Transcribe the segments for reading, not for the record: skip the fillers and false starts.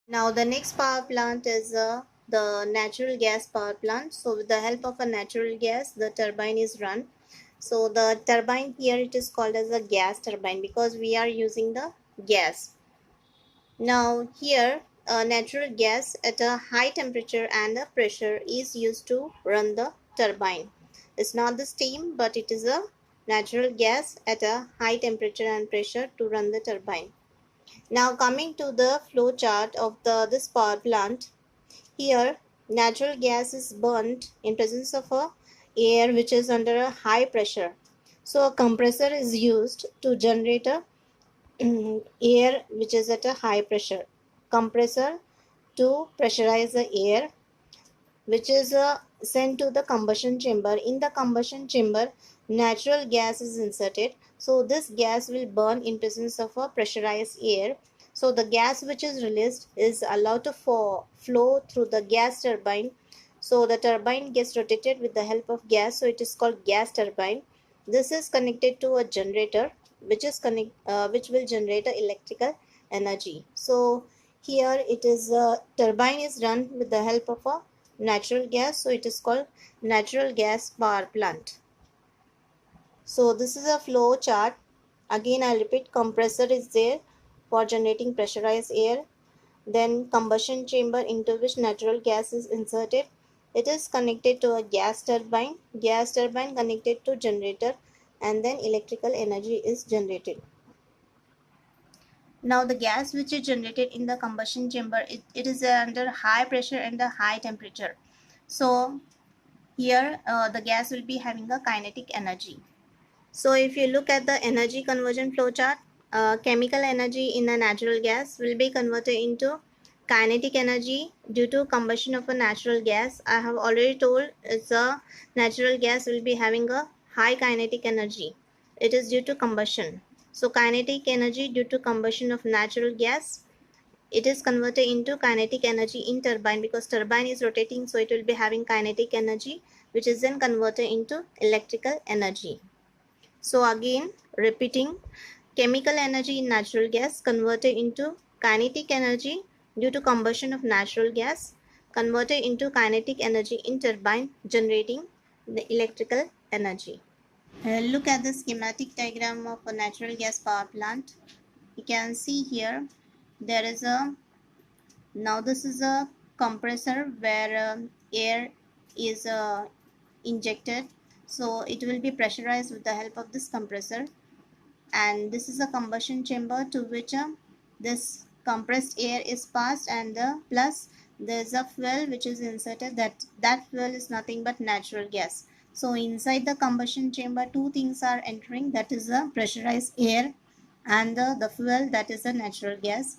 Now the next power plant is the natural gas power plant. So with the help of a natural gas, the turbine is run. So the turbine here, it is called as a gas turbine because we are using the gas. Now here, natural gas at a high temperature and a pressure is used to run the turbine. It's not the steam, but it is a natural gas at a high temperature and pressure to run the turbine. Now coming to the flow chart of this power plant, here natural gas is burnt in presence of a air which is under a high pressure. So a compressor is used to generate a air which is at a high pressure. Compressor to pressurize the air which is sent to the combustion chamber. In the combustion chamber, natural gas is inserted. So this gas will burn in presence of a pressurized air. So the gas which is released is allowed to flow through the gas turbine. So the turbine gets rotated with the help of gas. So it is called gas turbine. This is connected to a generator which will generate electrical energy. So here it is turbine is run with the help of a natural gas, so it is called natural gas power plant. So this is a flow chart. Again I repeat, compressor is there for generating pressurized air, then combustion chamber into which natural gas is inserted. It is connected to a gas turbine connected to generator, and then electrical energy is generated. Now the gas which is generated in the combustion chamber, it is under high pressure and a high temperature. So here the gas will be having a kinetic energy. So if you look at the energy conversion flow chart, chemical energy in a natural gas will be converted into kinetic energy due to combustion of a natural gas. I have already told it's a natural gas will be having a high kinetic energy. It is due to combustion. So kinetic energy due to combustion of natural gas, it is converted into kinetic energy in turbine because turbine is rotating, so it will be having kinetic energy which is then converted into electrical energy. So again repeating, chemical energy in natural gas converted into kinetic energy due to combustion of natural gas, converted into kinetic energy in turbine generating the electrical energy. Look at the schematic diagram of a natural gas power plant. You can see here there is a, now this is a compressor where air is injected. So it will be pressurized with the help of this compressor. And this is a combustion chamber to which this compressed air is passed, and plus there is a fuel which is inserted. That fuel is nothing but natural gas. So inside the combustion chamber, two things are entering, that is a pressurized air and the fuel, that is a natural gas.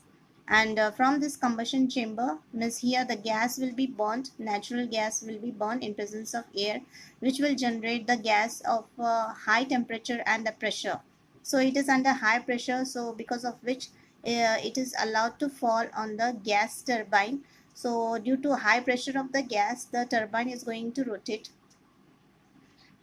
And from this combustion chamber, means here the gas will be burnt, natural gas will be burnt in presence of air, which will generate the gas of high temperature and the pressure. So it is under high pressure, so because of which it is allowed to fall on the gas turbine. So due to high pressure of the gas, the turbine is going to rotate,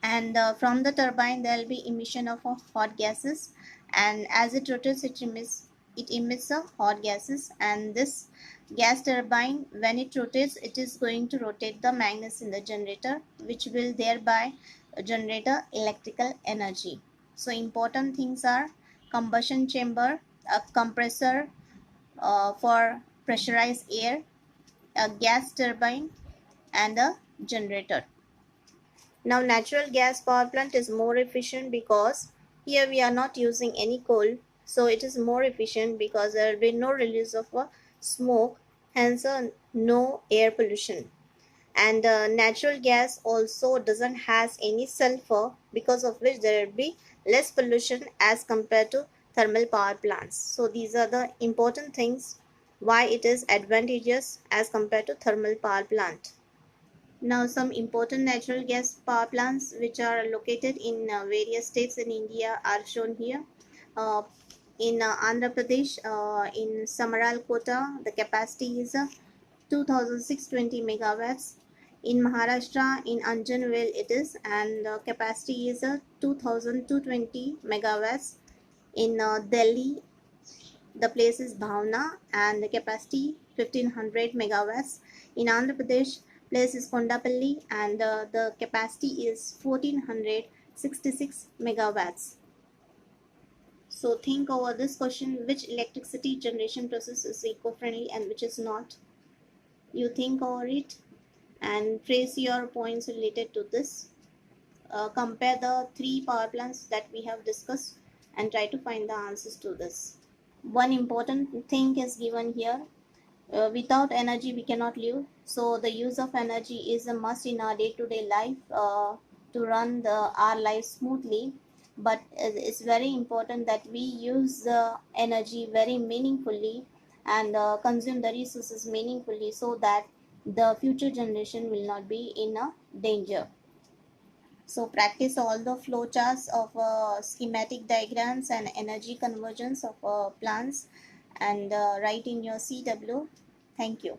and from the turbine there will be emission of hot gases, and as it rotates it emits hot gases, and this gas turbine, when it rotates, it is going to rotate the magnets in the generator, which will thereby generate electrical energy. So important things are combustion chamber, a compressor for pressurized air, a gas turbine, and a generator. Now natural gas power plant is more efficient because here we are not using any coal. So it is more efficient because there will be no release of smoke, hence no air pollution. And natural gas also doesn't has any sulfur, because of which there will be less pollution as compared to thermal power plants. So these are the important things why it is advantageous as compared to thermal power plant. Now, some important natural gas power plants which are located in various states in India are shown here. Uh, in Andhra Pradesh, in Samaralkota, the capacity is 2620 megawatts. In Maharashtra, in Anjanvel, it is, and the capacity is 2220 megawatts. In Delhi, the place is Bhavna, and the capacity 1500 megawatts. In Andhra Pradesh, place is Kondapalli, and the capacity is 1466 megawatts. So think over this question: which electricity generation process is eco-friendly and which is not? You think over it and trace your points related to this. Compare the three power plants that we have discussed and try to find the answers to this. One important thing is given here: without energy we cannot live. So the use of energy is a must in our day-to-day life to run our life smoothly. But it's very important that we use the energy very meaningfully and consume the resources meaningfully, so that the future generation will not be in a danger. So practice all the flowcharts of schematic diagrams and energy conversions of plants, and write in your CW. Thank you.